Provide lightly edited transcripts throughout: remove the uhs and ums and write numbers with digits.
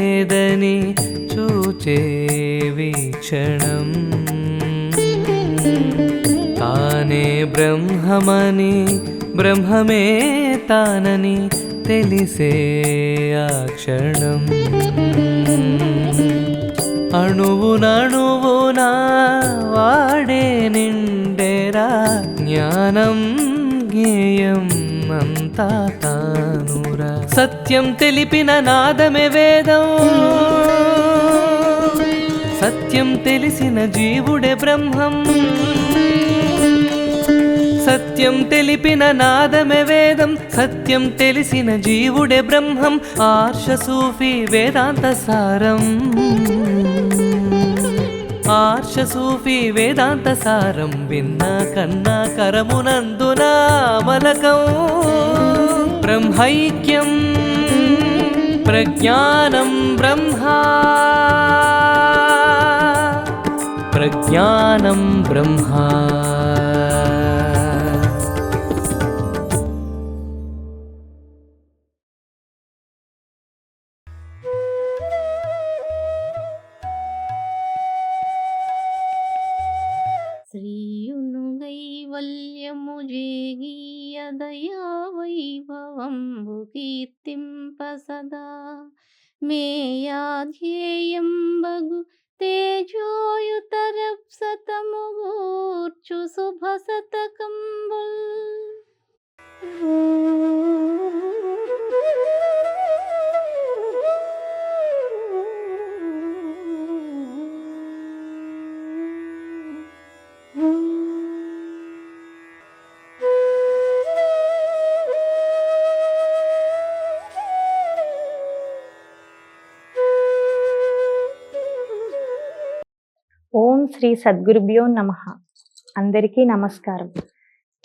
లేదని చూచే వీక్షణం తానే బ్రహ్మమని బ్రహ్మమే తానని తెలిసే ఆ క్షణం అణువునణువునా వాడే నిండెరా జ్ఞానం జ్ఞేయం అంతా తానురా సత్యం తెలిపిన నాదమే వేదం సత్యం తెలిసిన జీవుడే బ్రహ్మం సత్యం తెలిపిన నాదమే వేదం సత్యం తెలిసిన జీవుడే బ్రహ్మం ఆర్ష సూఫీ వేదాంత సారం ఆర్ష సూఫీ వేదాంత సారం విన్నా కన్నా కరమునందున మలకం బ్రహ్మైక్యం ప్రజ్ఞానం బ్రహ్మా ప్రజ్ఞానం బ్రహ్మా శ్రీయును కైవల్యము జేగీయ దయా వైభవంబు కీర్తింప సదా మేయాధ్యేయంబగు తేజోయుతరప్సతము గూర్చు శుభ శతకంబుల్ ఓం శ్రీ సద్గురుభ్యో నమః. అందరికీ నమస్కారం.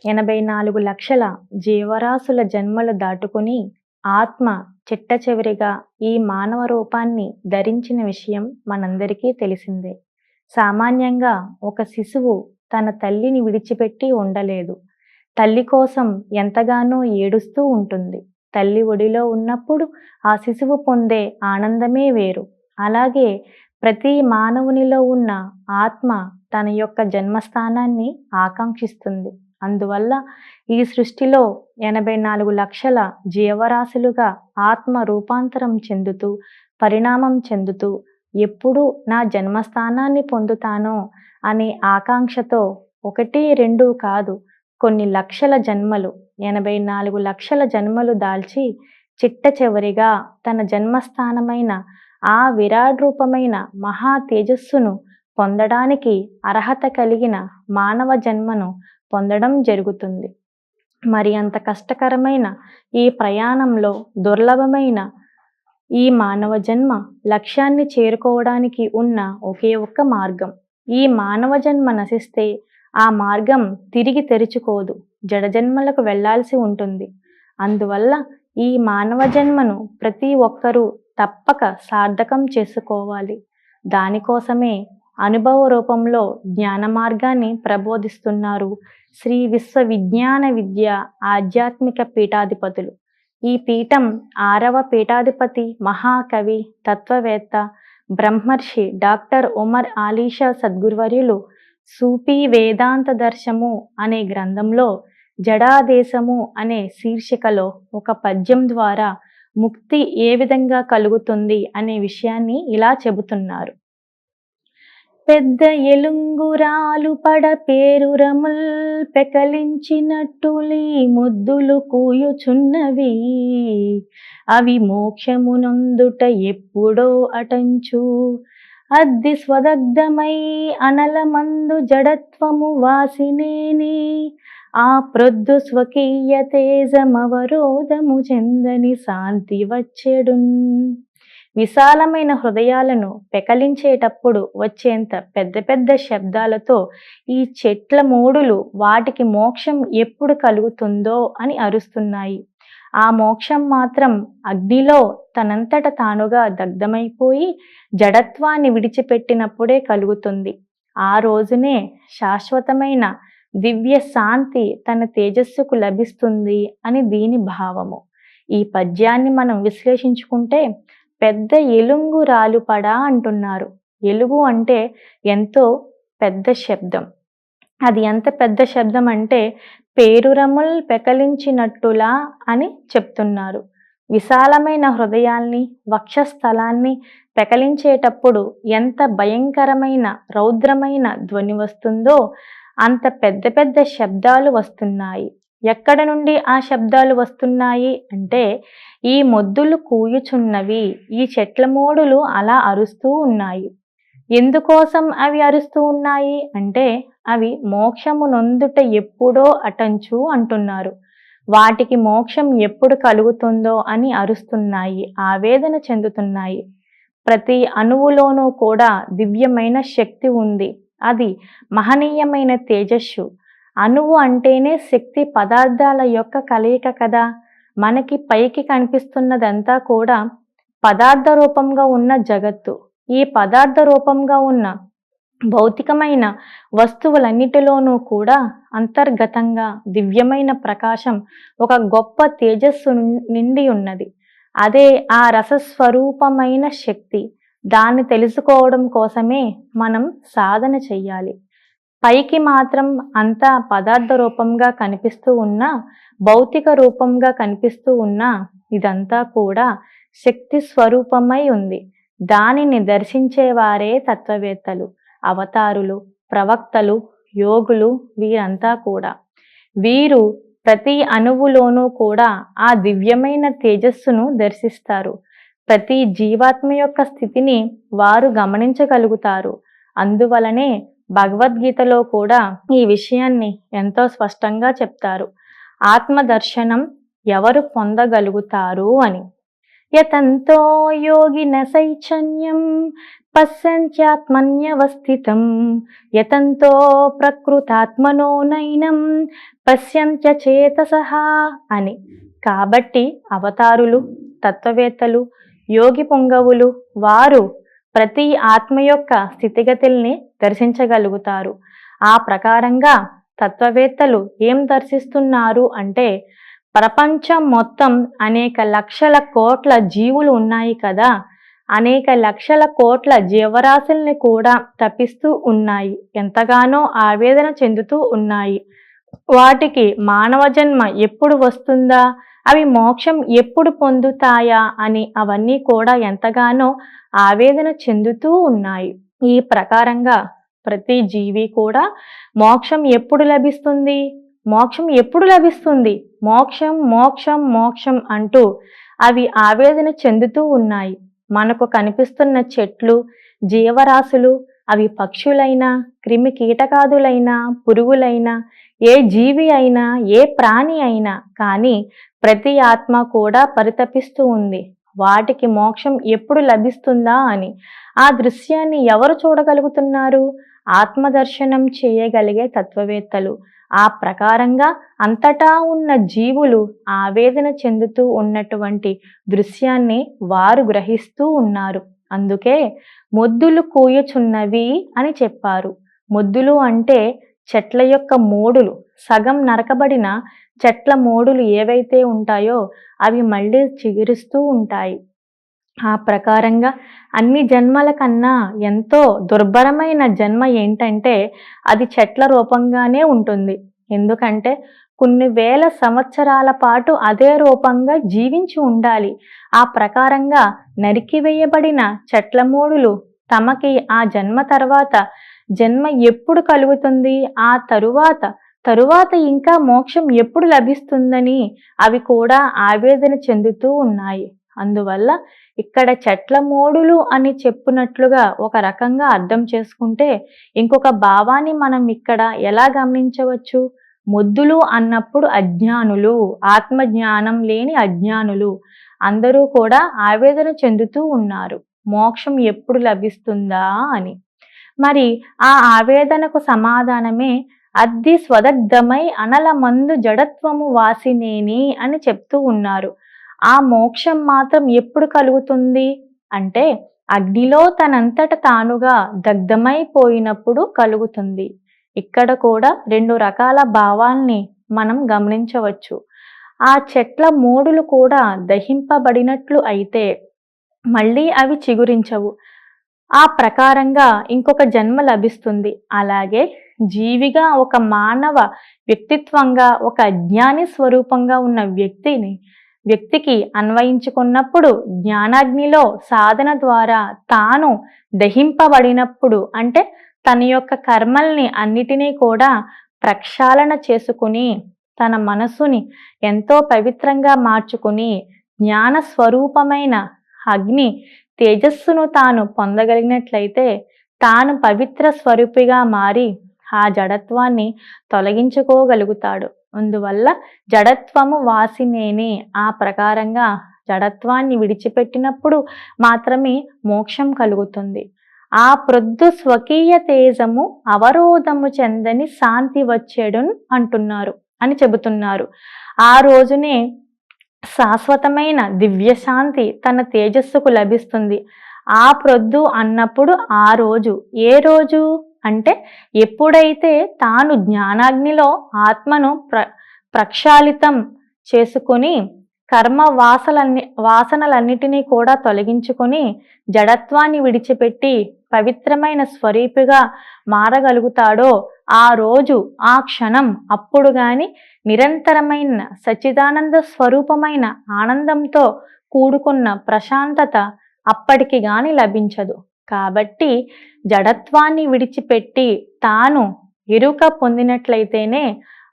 84 లక్షల జీవరాశుల జన్మలు దాటుకుని ఆత్మ చిట్ట చివరిగా ఈ మానవ రూపాన్ని ధరించిన విషయం మనందరికీ తెలిసిందే. సామాన్యంగా ఒక శిశువు తన తల్లిని విడిచిపెట్టి ఉండలేదు. తల్లి కోసం ఎంతగానో ఏడుస్తూ ఉంటుంది. తల్లి ఒడిలో ఉన్నప్పుడు ఆ శిశువు పొందే ఆనందమే వేరు. అలాగే ప్రతి మానవునిలో ఉన్న ఆత్మ తన యొక్క జన్మస్థానాన్ని ఆకాంక్షిస్తుంది. అందువల్ల ఈ సృష్టిలో 84 లక్షల జీవరాశులుగా ఆత్మ రూపాంతరం చెందుతూ పరిణామం చెందుతూ ఎప్పుడు నా జన్మస్థానాన్ని పొందుతానో అనే ఆకాంక్షతో 1, 2 కాదు కొన్ని లక్షల జన్మలు 84 లక్షల జన్మలు దాల్చి చిట్ట చివరిగా తన జన్మస్థానమైన ఆ విరాట్ రూపమైన మహా తేజస్సును పొందడానికి అర్హత కలిగిన మానవ జన్మను పొందడం జరుగుతుంది. మరి అంత కష్టకరమైన ఈ ప్రయాణంలో దుర్లభమైన ఈ మానవ జన్మ లక్ష్యాన్ని చేరుకోవడానికి ఉన్న ఒకే ఒక్క మార్గం. ఈ మానవ జన్మ నశిస్తే ఆ మార్గం తిరిగి తెరుచుకోదు. జడజన్మలకు వెళ్లాల్సి ఉంటుంది. అందువల్ల ఈ మానవ జన్మను ప్రతి ఒక్కరూ తప్పక సార్థకం చేసుకోవాలి. దానికోసమే అనుభవ రూపంలో జ్ఞాన మార్గాన్ని ప్రబోధిస్తున్నారు శ్రీ విశ్వ విజ్ఞాన విద్య ఆధ్యాత్మిక పీఠాధిపతులు. ఈ పీఠం 6వ పీఠాధిపతి మహాకవి తత్వవేత్త బ్రహ్మర్షి డాక్టర్ ఉమర్ ఆలీషా సద్గురువర్యులు సూఫీ వేదాంత దర్శము అనే గ్రంథంలో జడాదేశము అనే శీర్షికలో ఒక పద్యం ద్వారా ముక్తి ఏ విధంగా కలుగుతుంది అనే విషయాన్ని ఇలా చెబుతున్నారు. పెద్ద ఎలుంగురాలు పడ పేరురముల్ పెకలించినట్టులీ ముద్దులు కూయుచున్నవి, అవి మోక్షమునందుట ఎప్పుడో అటంచు అద్ది స్వదగ్ధమై అనలమందు జడత్వము వాసినేని ఆ ప్రొద్దు స్వకీయ తేజమవరోధము చెందని శాంతి వచ్చెడున్. విశాలమైన హృదయాలను పెకలించేటప్పుడు వచ్చేంత పెద్ద పెద్ద శబ్దాలతో ఈ చెట్ల మూడులు వాటికి మోక్షం ఎప్పుడు కలుగుతుందో అని అరుస్తున్నాయి. ఆ మోక్షం మాత్రం అగ్నిలో తనంతట తానుగా దగ్ధమైపోయి జడత్వాన్ని విడిచిపెట్టినప్పుడే కలుగుతుంది. ఆ రోజునే శాశ్వతమైన దివ్య శాంతి తన తేజస్సుకు లభిస్తుంది అని దీని భావము. ఈ పద్యాన్ని మనం విశ్లేషించుకుంటే పెద్ద ఎలుంగు రాలుపడా అంటున్నారు. ఎలుగు అంటే ఎంతో పెద్ద శబ్దం. అది ఎంత పెద్ద శబ్దం అంటే పేరురముల్ పెకలించినట్టులా అని చెప్తున్నారు. విశాలమైన హృదయాల్ని, వక్షస్థలాన్ని పెకలించేటప్పుడు ఎంత భయంకరమైన రౌద్రమైన ధ్వని వస్తుందో అంత పెద్ద పెద్ద శబ్దాలు వస్తున్నాయి. ఎక్కడ నుండి ఆ శబ్దాలు వస్తున్నాయి అంటే ఈ మొద్దులు కూయుచున్నవి, ఈ చెట్ల మోడులు అలా అరుస్తూ ఉన్నాయి. ఎందుకోసం అవి అరుస్తూ ఉన్నాయి అంటే అవి మోక్షము నొందుట ఎప్పుడో అటంచు అంటున్నారు. వాటికి మోక్షం ఎప్పుడు కలుగుతుందో అని అరుస్తున్నాయి, ఆవేదన చెందుతున్నాయి. ప్రతి అణువులోనూ కూడా దివ్యమైన శక్తి ఉంది. అది మహనీయమైన తేజస్సు. అణువు అంటేనే శక్తి పదార్థాల యొక్క కలయిక కదా. మనకి పైకి కనిపిస్తున్నదంతా కూడా పదార్థ రూపంగా ఉన్న జగత్తు. ఈ పదార్థ రూపంగా ఉన్న భౌతికమైన వస్తువులన్నిటిలోనూ కూడా అంతర్గతంగా దివ్యమైన ప్రకాశం, ఒక గొప్ప తేజస్సు నిండి ఉన్నది. అదే ఆ రసస్వరూపమైన శక్తి. దాన్ని తెలుసుకోవడం కోసమే మనం సాధన చెయ్యాలి. పైకి మాత్రం అంతా పదార్థ రూపంగా కనిపిస్తూ ఉన్నా, భౌతిక రూపంగా కనిపిస్తూ ఉన్నా, ఇదంతా కూడా శక్తి స్వరూపమై ఉంది. దానిని దర్శించేవారే తత్వవేత్తలు, అవతారులు, ప్రవక్తలు, యోగులు. వీరంతా కూడా వీరు ప్రతి అణువులోనూ కూడా ఆ దివ్యమైన తేజస్సును దర్శిస్తారు. ప్రతి జీవాత్మ యొక్క స్థితిని వారు గమనించగలుగుతారు. అందువలనే భగవద్గీతలో కూడా ఈ విషయాన్ని ఎంతో స్పష్టంగా చెప్తారు. ఆత్మదర్శనం ఎవరు పొందగలుగుతారు అని. యతంతో యోగిన శైచన్యం పశ్యంత్యాత్మన్యవస్థితం యతంతో ప్రకృతాత్మనో నైనం పశ్యంత్య చేతసః అని. కాబట్టి అవతారులు, తత్వవేత్తలు, యోగి పుంగవులు వారు ప్రతి ఆత్మ యొక్క స్థితిగతుల్ని దర్శించగలుగుతారు. ఆ ప్రకారంగా తత్వవేత్తలు ఏం దర్శిస్తున్నారు అంటే ప్రపంచం మొత్తం అనేక లక్షల కోట్ల జీవులు ఉన్నాయి కదా. అనేక లక్షల కోట్ల జీవరాశుల్ని కూడా తపిస్తూ ఉన్నాయి, ఎంతగానో ఆవేదన చెందుతూ ఉన్నాయి. వాటికి మానవ జన్మ ఎప్పుడు వస్తుందా, అవి మోక్షం ఎప్పుడు పొందుతాయా అని అవన్నీ కూడా ఎంతగానో ఆవేదన చెందుతూ ఉన్నాయి. ఈ ప్రకారంగా ప్రతి జీవి కూడా మోక్షం ఎప్పుడు లభిస్తుంది, మోక్షం ఎప్పుడు లభిస్తుంది, మోక్షం మోక్షం మోక్షం అంటూ అవి ఆవేదన చెందుతూ ఉన్నాయి. మనకు కనిపిస్తున్న చెట్లు, జీవరాశులు, అవి పక్షులైనా, క్రిమి కీటకాదులైనా, పురుగులైనా, ఏ జీవి అయినా, ఏ ప్రాణి అయినా కానీ ప్రతి ఆత్మ కూడా పరితపిస్తూ ఉంది. వాటికి మోక్షం ఎప్పుడు లభిస్తుందా అని. ఆ దృశ్యాన్ని ఎవరు చూడగలుగుతున్నారు? ఆత్మదర్శనం చేయగలిగే తత్వవేత్తలు. ఆ ప్రకారంగా అంతటా ఉన్న జీవులు ఆవేదన చెందుతూ ఉన్నటువంటి దృశ్యాన్ని వారు గ్రహిస్తూ ఉన్నారు. అందుకే మొద్దులు కూయుచున్నవి అని చెప్పారు. మొద్దులు అంటే చెట్ల యొక్క మోడులు, సగం నరకబడిన చెట్ల మోడులు ఏవైతే ఉంటాయో అవి మళ్ళీ చిగురిస్తూ ఉంటాయి. ఆ ప్రకారంగా అన్ని జన్మల కన్నా ఎంతో దుర్భరమైన జన్మ ఏంటంటే అది చెట్ల రూపంగానే ఉంటుంది. ఎందుకంటే కొన్ని వేల సంవత్సరాల పాటు అదే రూపంగా జీవించి ఉండాలి. ఆ ప్రకారంగా నరికివేయబడిన చెట్ల మోడులు తమకి ఆ జన్మ తర్వాత జన్మ ఎప్పుడు కలుగుతుంది, ఆ తరువాత ఇంకా మోక్షం ఎప్పుడు లభిస్తుందని అవి కూడా ఆవేదన చెందుతూ ఉన్నాయి. అందువల్ల ఇక్కడ చెట్ల మోడులు అని చెప్పినట్లుగా ఒక రకంగా అర్థం చేసుకుంటే ఇంకొక భావాన్ని మనం ఇక్కడ ఎలా గమనించవచ్చు? మొద్దులు అన్నప్పుడు అజ్ఞానులు, ఆత్మజ్ఞానం లేని అజ్ఞానులు అందరూ కూడా ఆవేదన చెందుతూ ఉన్నారు, మోక్షం ఎప్పుడు లభిస్తుందా అని. మరి ఆ ఆవేదనకు సమాధానమే అద్ది స్వదగ్ధమై అనల మందు జడత్వము వాసినేని అని చెప్తూ ఉన్నారు. ఆ మోక్షం మాత్రం ఎప్పుడు కలుగుతుంది అంటే అగ్నిలో తనంతట తానుగా దగ్ధమైపోయినప్పుడు కలుగుతుంది. ఇక్కడ కూడా రెండు రకాల భావాల్ని మనం గమనించవచ్చు. ఆ చెట్ల మోడులు కూడా దహింపబడినట్లు అయితే మళ్ళీ అవి చిగురించవు. ఆ ప్రకారంగా ఇంకొక జన్మ లభిస్తుంది. అలాగే జీవిగా ఒక మానవ వ్యక్తిత్వంగా ఒక అజ్ఞాని స్వరూపంగా ఉన్న వ్యక్తికి అన్వయించుకున్నప్పుడు జ్ఞానాగ్నిలో సాధన ద్వారా తాను దహింపబడినప్పుడు అంటే తన యొక్క కర్మల్ని అన్నిటినీ కూడా ప్రక్షాళన చేసుకుని తన మనసుని ఎంతో పవిత్రంగా మార్చుకుని జ్ఞాన స్వరూపమైన అగ్ని తేజస్సును తాను పొందగలిగినట్లయితే తాను పవిత్ర స్వరూపిగా మారి ఆ జడత్వాన్ని తొలగించుకోగలుగుతాడు. అందువల్ల జడత్వము వాసినేని ఆ ప్రకారంగా జడత్వాన్ని విడిచిపెట్టినప్పుడు మాత్రమే మోక్షం కలుగుతుంది. ఆ ప్రొద్దు స్వకీయ తేజము అవరోధము చెందని శాంతి వచ్చేడున్ అంటున్నారు అని చెబుతున్నారు. ఆ రోజునే శాశ్వతమైన దివ్యశాంతి తన తేజస్సుకు లభిస్తుంది. ఆ ప్రొద్దు అన్నప్పుడు ఆ రోజు ఏ రోజు అంటే ఎప్పుడైతే తాను జ్ఞానాగ్నిలో ఆత్మను ప్రక్షాళితం చేసుకొని కర్మ వాసనలన్నిటినీ కూడా తొలగించుకొని జడత్వాన్ని విడిచిపెట్టి పవిత్రమైన స్వరూపిగా మారగలుగుతాడో ఆ రోజు ఆ క్షణం అప్పుడు గాని నిరంతరమైన సచ్చిదానంద స్వరూపమైన ఆనందంతో కూడుకున్న ప్రశాంతత అప్పటికి గాని లభించదు. కాబట్టి జడత్వాన్ని విడిచిపెట్టి తాను ఎరుక పొందినట్లయితేనే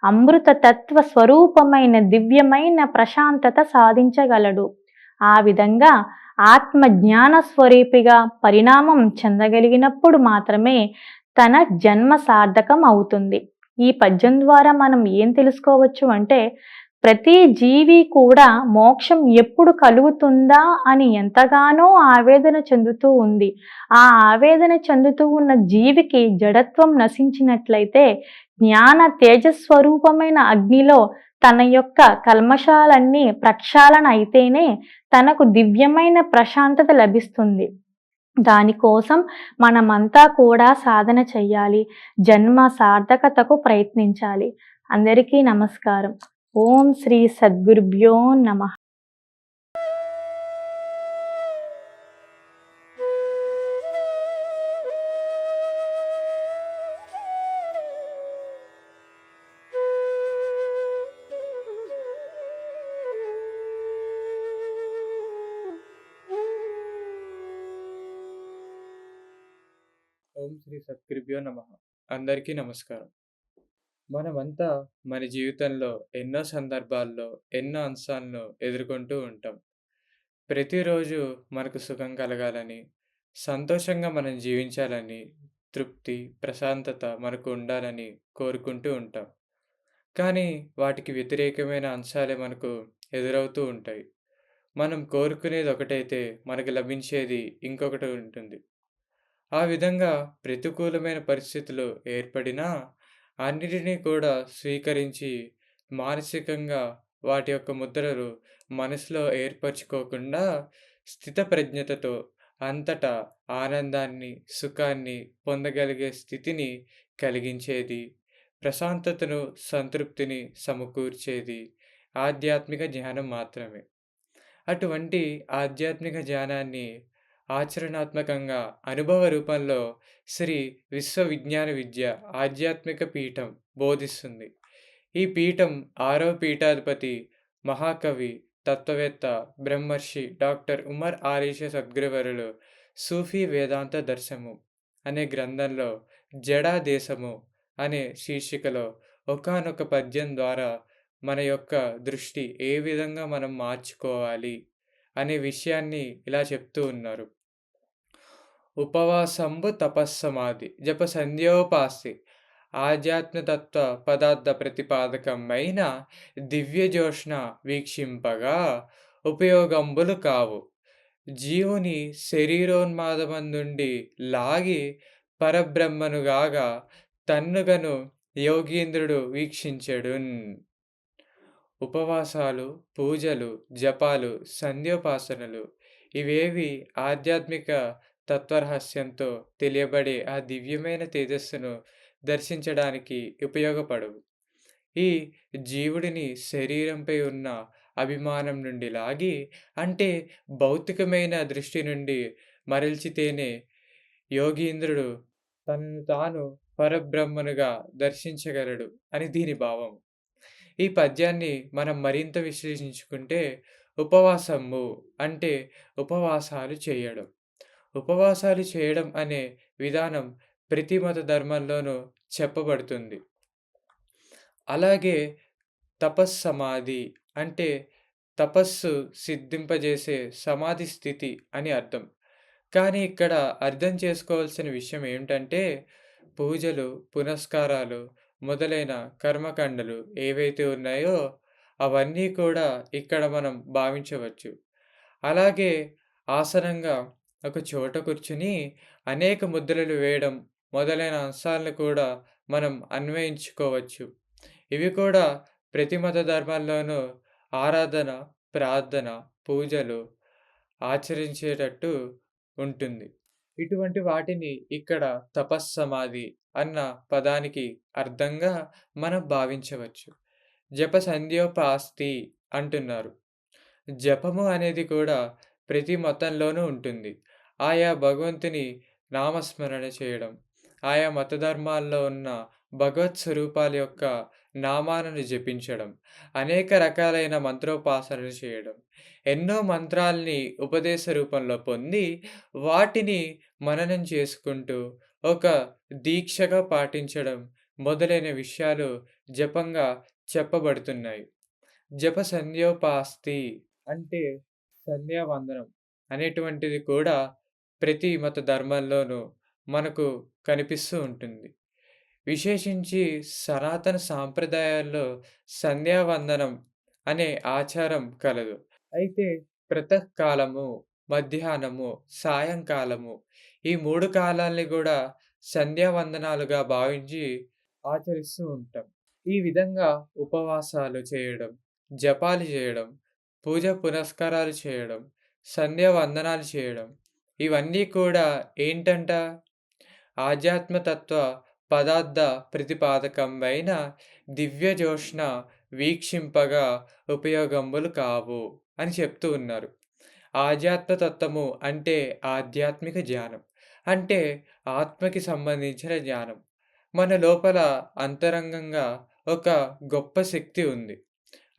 అమృత తత్వ స్వరూపమైన దివ్యమైన ప్రశాంతత సాధించగలడు. ఆ విధంగా ఆత్మ జ్ఞాన స్వరూపిగా పరిణామం చెందగలిగినప్పుడు మాత్రమే తన జన్మ సార్థకం అవుతుంది. ఈ పద్యం ద్వారా మనం ఏం తెలుసుకోవచ్చు అంటే ప్రతి జీవి కూడా మోక్షం ఎప్పుడు కలుగుతుందా అని ఎంతగానో ఆవేదన చెందుతూ ఉంది. ఆ ఆవేదన చెందుతూ ఉన్న జీవికి జడత్వం నశించినట్లయితే జ్ఞాన తేజస్వరూపమైన అగ్నిలో తన యొక్క కల్మషాలన్నీ ప్రక్షాళన అయితేనే తనకు దివ్యమైన ప్రశాంతత లభిస్తుంది. దానికోసం మనమంతా కూడా సాధన చెయ్యాలి. జన్మ సార్థకతకు ప్రయత్నించాలి. అందరికీ నమస్కారం. ఓం శ్రీ సద్గురుభ్యో నమః. ఓం శ్రీ సద్గురుభ్యో నమః. అందరికీ నమస్కారం. మనమంతా మన జీవితంలో ఎన్నో సందర్భాల్లో ఎన్నో అంశాలను ఎదుర్కొంటూ ఉంటాం. ప్రతిరోజు మనకు సుఖం కలగాలని, సంతోషంగా మనం జీవించాలని, తృప్తి, ప్రశాంతత మనకు ఉండాలని కోరుకుంటూ ఉంటాం. కానీ వాటికి వ్యతిరేకమైన అంశాలే మనకు ఎదురవుతూ ఉంటాయి. మనం కోరుకునేది ఒకటైతే మనకు లభించేది ఇంకొకటి ఉంటుంది. ఆ విధంగా ప్రతికూలమైన పరిస్థితులు ఏర్పడినా అన్నిటినీ కూడా స్వీకరించి మానసికంగా వాటి యొక్క ముద్రలు మనసులో ఏర్పరచుకోకుండా స్థితప్రజ్ఞతతో అంతటా ఆనందాన్ని, సుఖాన్ని పొందగలిగే స్థితిని కలిగించేది, ప్రశాంతతను, సంతృప్తిని సమకూర్చేది ఆధ్యాత్మిక జ్ఞానం మాత్రమే. అటువంటి ఆధ్యాత్మిక జ్ఞానాన్ని ఆచరణాత్మకంగా అనుభవ రూపంలో శ్రీ విశ్వవిజ్ఞాన విద్య ఆధ్యాత్మిక పీఠం బోధిస్తుంది. ఈ పీఠం 6వ పీఠాధిపతి మహాకవి తత్వవేత్త బ్రహ్మర్షి డాక్టర్ ఉమర్ ఆలీషా సద్గురువరులు సూఫీ వేదాంత దర్శనము అనే గ్రంథంలో జడా దేశము అనే శీర్షికలో ఒకానొక పద్యం ద్వారా మన యొక్క దృష్టి ఏ విధంగా మనం మార్చుకోవాలి అనే విషయాన్ని ఇలా చెప్తూ ఉన్నారు. ఉపవాసంబు తపస్సమాధి జప సంధ్యోపాసి ఆధ్యాత్మతత్వ పదార్థ ప్రతిపాదకమైన దివ్యజోష్ణ వీక్షింపగా ఉపయోగంబులు కావు. జీవుని శరీరోన్మాదమందుండి లాగి పరబ్రహ్మనుగాగా తన్నుగను యోగీంద్రుడు వీక్షించెడున్. ఉపవాసాలు, పూజలు, జపాలు, సంధ్యోపాసనలు ఇవేవి ఆధ్యాత్మిక తత్వరహస్యంతో తెలియబడే ఆ దివ్యమైన తేజస్సును దర్శించడానికి ఉపయోగపడవు. ఈ జీవుడిని శరీరంపై ఉన్న అభిమానం నుండి లాగి, అంటే భౌతికమైన దృష్టి నుండి మరల్చితేనే యోగీంద్రుడు తనను తాను పరబ్రహ్మనుగా దర్శించగలడు అని దీని భావం. ఈ పద్యాన్ని మనం మరింత విశ్లేషించుకుంటే ఉపవాసము అంటే ఉపవాసాలు చేయడం. ఉపవాసాలు చేయడం అనే విధానం ప్రతి మత ధర్మంలోనూ చెప్పబడుతుంది. అలాగే తపస్సమాధి అంటే తపస్సు సిద్ధింపజేసే సమాధి స్థితి అని అర్థం. కానీ ఇక్కడ అర్థం చేసుకోవాల్సిన విషయం ఏమిటంటే పూజలు, పునస్కారాలు మొదలైన కర్మకాండలు ఏవైతే ఉన్నాయో అవన్నీ కూడా ఇక్కడ మనం భావించవచ్చు. అలాగే ఆసనంగా ఒక చోట కూర్చుని అనేక ముద్రలు వేయడం మొదలైన అంశాలను కూడా మనం అన్వయించుకోవచ్చు. ఇవి కూడా ప్రతి మత ధర్మాల్లోనూ ఆరాధన, ప్రార్థన, పూజలు ఆచరించేటట్టు ఉంటుంది. ఇటువంటి వాటిని ఇక్కడ తపస్సమాధి అన్న పదానికి అర్థంగా మనం భావించవచ్చు. జప సంధ్యోపాస్తి అంటున్నారు. జపము అనేది కూడా ప్రతి మతంలోనూ ఉంటుంది. ఆయా భగవంతుని నామస్మరణ చేయడం, ఆయా మత ధర్మాల్లో ఉన్న భగవత్ స్వరూపాల యొక్క నామాలను జపించడం, అనేక రకాలైన మంత్రోపాసనలు చేయడం, ఎన్నో మంత్రాల్ని ఉపదేశ రూపంలో పొంది వాటిని మననం చేసుకుంటూ ఒక దీక్షగా పాటించడం మొదలైన విషయాలు జపంగా చెప్పబడుతున్నాయి. జప సంధ్యోపాస్తి అంటే సంధ్యావందనం అనేటువంటిది కూడా ప్రతి మత ధర్మాల్లోనూ మనకు కనిపిస్తూ ఉంటుంది. విశేషించి సనాతన సాంప్రదాయాల్లో సంధ్యావందనం అనే ఆచారం కలదు. అయితే ప్రాతఃకాలము, మధ్యాహ్నము, సాయంకాలము ఈ 3 కాలాల్ని కూడా సంధ్యావందనాలుగా భావించి ఆచరిస్తూ ఉంటాం. ఈ విధంగా ఉపవాసాలు చేయడం, జపాలు చేయడం, పూజ పునస్కారాలు చేయడం, సంధ్యావందనాలు చేయడం ఇవన్నీ కూడా ఏంటంట? ఆధ్యాత్మతత్వ పదార్థ ప్రతిపాదకంబైన దివ్యజోష్న వీక్షింపగా ఉపయోగంబులు కావు అని చెప్తూ ఉన్నారు. ఆధ్యాత్మతత్వము అంటే ఆధ్యాత్మిక జ్ఞానం. అంటే ఆత్మకి సంబంధించిన జ్ఞానం. మన లోపల అంతరంగంగా ఒక గొప్ప శక్తి ఉంది.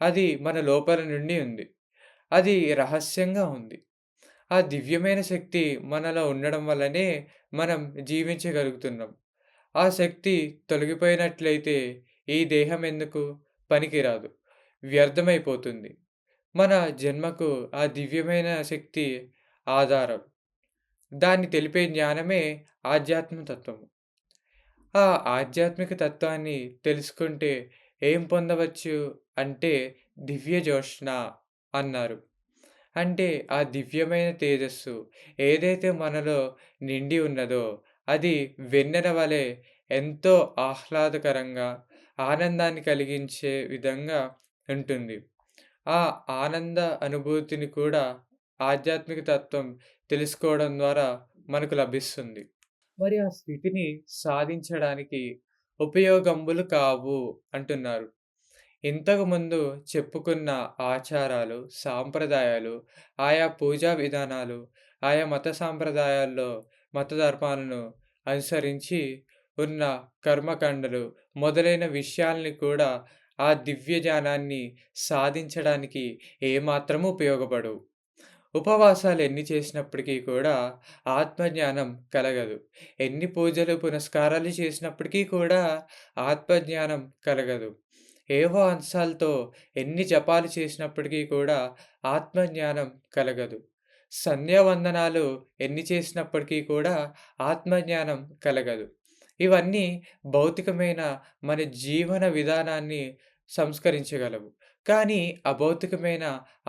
అది మన లోపల నుండి ఉంది. అది రహస్యంగా ఉంది. ఆ దివ్యమైన శక్తి మనలో ఉండడం వల్లనే మనం జీవించగలుగుతున్నాం. ఆ శక్తి తొలగిపోయినట్లయితే ఈ దేహం ఎందుకు పనికిరాదు, వ్యర్థమైపోతుంది. మన జన్మకు ఆ దివ్యమైన శక్తి ఆధారం. దాన్ని తెలిపే జ్ఞానమే ఆధ్యాత్మ తత్వము. ఆ ఆధ్యాత్మిక తత్వాన్ని తెలుసుకుంటే ఏం పొందవచ్చు అంటే దివ్యజోష్ణ అన్నారు. అంటే ఆ దివ్యమైన తేజస్సు ఏదైతే మనలో నిండి ఉన్నదో అది వెన్నెల వలె ఎంతో ఆహ్లాదకరంగా, ఆనందాన్ని కలిగించే విధంగా ఉంటుంది. ఆ ఆనంద అనుభూతిని కూడా ఆధ్యాత్మిక తత్వం తెలుసుకోవడం ద్వారా మనకు లభిస్తుంది. మరి ఆ స్థితిని సాధించడానికి ఉపయోగంబులు కావు అంటున్నారు. ఇంతకుముందు చెప్పుకున్న ఆచారాలు, సాంప్రదాయాలు, ఆయా పూజా విధానాలు, ఆయా మత సాంప్రదాయాల్లో మత ధర్మాలను అనుసరించి ఉన్న కర్మకాండలు మొదలైన విషయాల్ని కూడా ఆ దివ్య జ్ఞానాన్ని సాధించడానికి ఏమాత్రము ఉపయోగపడవు. ఉపవాసాలు ఎన్ని చేసినప్పటికీ కూడా ఆత్మజ్ఞానం కలగదు. ఎన్ని పూజలు, పునస్కారాలు చేసినప్పటికీ కూడా ఆత్మజ్ఞానం కలగదు. ఏవో అంశాలతో ఎన్ని జపాలు చేసినప్పటికీ కూడా ఆత్మజ్ఞానం కలగదు. సంధ్యావందనాలు ఎన్ని చేసినప్పటికీ కూడా ఆత్మజ్ఞానం కలగదు. ఇవన్నీ భౌతికమైన మన జీవన విధానాన్ని సంస్కరించగలవు. కానీ అభౌతికమైన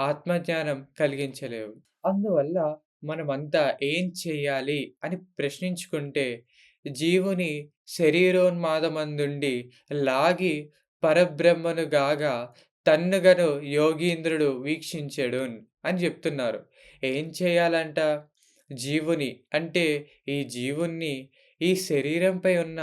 ఆత్మజ్ఞానం కలిగించలేవు. అందువల్ల మనమంతా ఏం చేయాలి అని ప్రశ్నించుకుంటే జీవుని శరీరోన్మాదమందుండి లాగి పరబ్రహ్మనుగాగా తన్నుగను యోగీంద్రుడు వీక్షించెడున్ అని చెప్తున్నారు. ఏం చేయాలంట? జీవుని అంటే ఈ జీవుణ్ణి ఈ శరీరంపై ఉన్న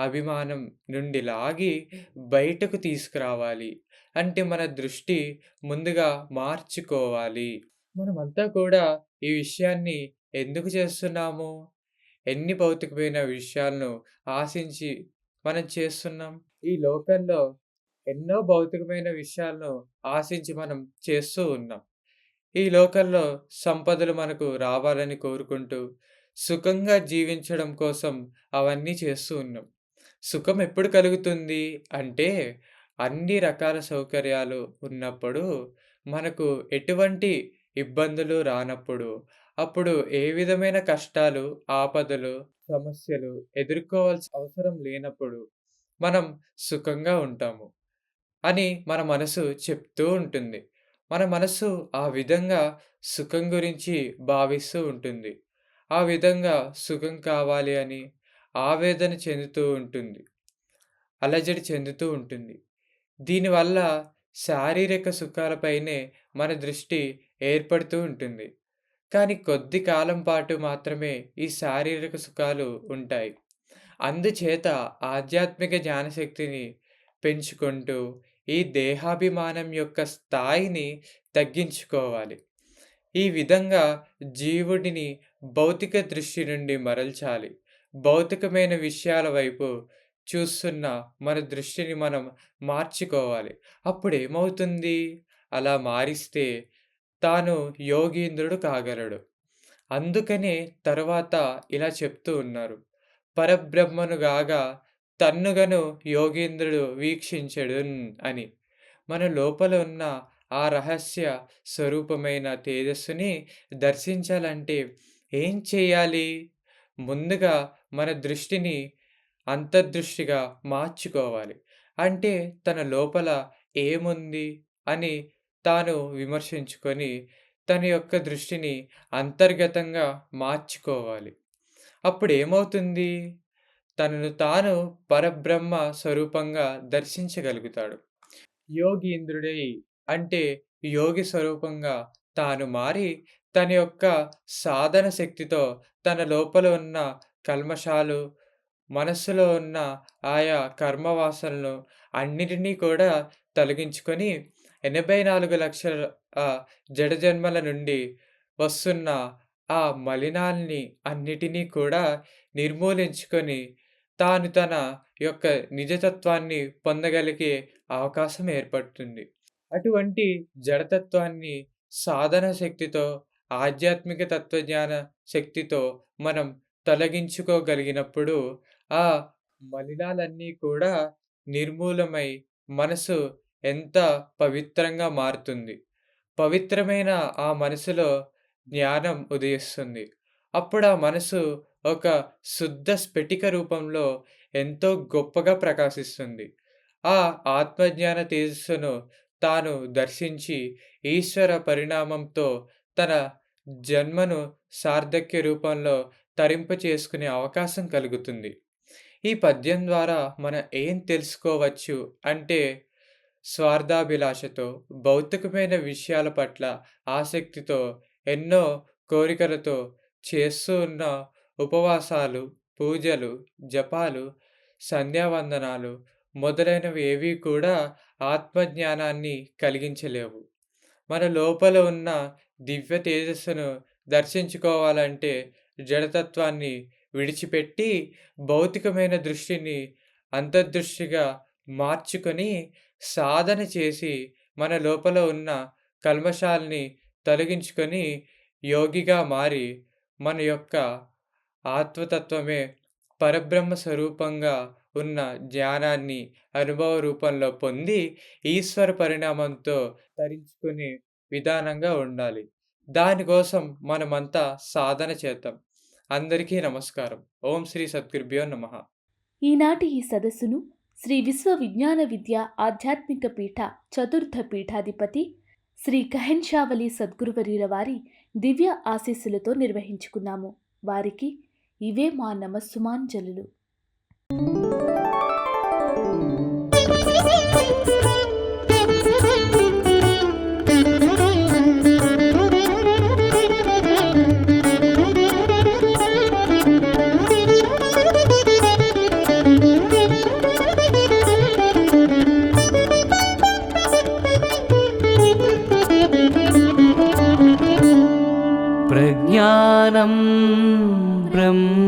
అభిమానం నుండి లాగి బయటకు తీసుకురావాలి. అంటే మన దృష్టి ముందుగా మార్చుకోవాలి. మనమంతా కూడా ఈ విషయాన్ని ఎందుకు చేస్తున్నాము? ఎన్ని భౌతికమైన విషయాలను ఆశించి మనం చేస్తున్నాం? ఈ లోకంలో ఎన్నో భౌతికమైన విషయాలను ఆశించి మనం చేస్తూ ఉన్నాం. ఈ లోకంలో సంపదలు మనకు రావాలని కోరుకుంటూ, సుఖంగా జీవించడం కోసం అవన్నీ చేస్తూ ఉన్నాం. సుఖం ఎప్పుడు కలుగుతుంది అంటే, అన్ని రకాల సౌకర్యాలు ఉన్నప్పుడు, మనకు ఎటువంటి ఇబ్బందులు రానప్పుడు, అప్పుడు ఏ విధమైన కష్టాలు, ఆపదలు, సమస్యలు ఎదుర్కోవాల్సిన అవసరం లేనప్పుడు, మనం సుఖంగా ఉంటాము అని మన మనసు చెప్తూ ఉంటుంది. మన మనసు ఆ విధంగా సుఖం గురించి భావిస్తూ ఉంటుంది. ఆ విధంగా సుఖం కావాలి అని ఆవేదన చెందుతూ ఉంటుంది. అలజడి చెందుతూ ఉంటుంది. దీనివల్ల శారీరక సుఖాలపైనే మన దృష్టి ఏర్పడుతూ ఉంటుంది. కానీ కొద్ది కాలం పాటు మాత్రమే ఈ శారీరక సుఖాలు ఉంటాయి. అందుచేత ఆధ్యాత్మిక జ్ఞానశక్తిని పెంచుకుంటూ ఈ దేహాభిమానం యొక్క స్థాయిని తగ్గించుకోవాలి. ఈ విధంగా జీవుడిని భౌతిక దృష్టి నుండి మరల్చాలి. భౌతికమైన విషయాల వైపు చూస్తున్న మన దృష్టిని మనం మార్చుకోవాలి. అప్పుడేమవుతుంది? అలా మారిస్తే తాను యోగీంద్రుడు కాగలడు. అందుకనే తరువాత ఇలా చెప్తూ ఉన్నారు. పరబ్రహ్మనుగాగా తన్నుగను యోగీంద్రుడు వీక్షించెడున్ అని. మన లోపల ఉన్న ఆ రహస్య స్వరూపమైన తేజస్సుని దర్శించాలంటే ఏం చేయాలి? ముందుగా మన దృష్టిని అంతర్దృష్టిగా మార్చుకోవాలి. అంటే తన లోపల ఏముంది అని తాను విమర్శించుకొని, తన యొక్క దృష్టిని అంతర్గతంగా మార్చుకోవాలి. అప్పుడేమవుతుంది? తనను తాను పరబ్రహ్మ స్వరూపంగా దర్శించగలుగుతాడు. యోగీంద్రుడై అంటే యోగి స్వరూపంగా తాను మారి, తన యొక్క సాధన శక్తితో తన లోపల ఉన్న కల్మషాలు, మనస్సులో ఉన్న ఆయా కర్మవాసనలను అన్నిటినీ కూడా తొలగించుకొని 84 లక్షల జడజన్మల నుండి వస్తున్న ఆ మలినాల్ని అన్నిటినీ కూడా నిర్మూలించుకొని, తాను తన యొక్క నిజతత్వాన్ని పొందగలిగే అవకాశం ఏర్పడుతుంది. అటువంటి జడతత్వాన్ని సాధన శక్తితో, ఆధ్యాత్మిక తత్వజ్ఞాన శక్తితో మనం తొలగించుకోగలిగినప్పుడు, ఆ మలినాలన్నీ కూడా నిర్మూలమై మనసు ఎంత పవిత్రంగా మారుతుంది. పవిత్రమైన ఆ మనసులో జ్ఞానం ఉదయిస్తుంది. అప్పుడు ఆ మనసు ఒక శుద్ధ స్ఫటిక రూపంలో ఎంతో గొప్పగా ప్రకాశిస్తుంది. ఆ ఆత్మజ్ఞాన తేజస్సును తాను దర్శించి ఈశ్వర పరిణామంతో తన జన్మను సార్థక్య రూపంలో తరింపచేసుకునే అవకాశం కలుగుతుంది. ఈ పద్యం ద్వారా మనం ఏం తెలుసుకోవచ్చు అంటే, స్వార్థాభిలాషతో, భౌతికమైన విషయాల పట్ల ఆసక్తితో, ఎన్నో కోరికలతో చేస్తూ ఉన్న ఉపవాసాలు, పూజలు, జపాలు, సంధ్యావందనాలు మొదలైనవి ఏవి కూడా ఆత్మజ్ఞానాన్ని కలిగించలేవు. మన లోపల ఉన్న దివ్య తేజస్సును దర్శించుకోవాలంటే జడతత్వాన్ని విడిచిపెట్టి భౌతికమైన దృష్టిని అంతర్దృష్టిగా మార్చుకొని సాధన చేసి మన లోపల ఉన్న కల్మషాల్ని తొలగించుకొని యోగిగా మారి మన యొక్క ఆత్మతత్వమే పరబ్రహ్మ స్వరూపంగా ఉన్న జ్ఞానాన్ని అనుభవ రూపంలో పొంది ఈశ్వర పరిణామంతో తరించుకునే విధానంగా ఉండాలి. దానికోసం మనమంతా సాధన చేద్దాం. అందరికీ నమస్కారం. ఓం శ్రీ సద్గురుభ్యో నమః. ఈనాటి ఈ సదస్సును శ్రీ విశ్వ విజ్ఞాన విద్య ఆధ్యాత్మిక పీఠ చతుర్థ పీఠాధిపతి శ్రీ కహెన్షావలి సద్గురువర్యుల వారి దివ్య ఆశీస్సులతో నిర్వహించుకున్నాము. వారికి ఇవే మా నమస్సుమాంజలులు. ज्ञानं ब्रह्म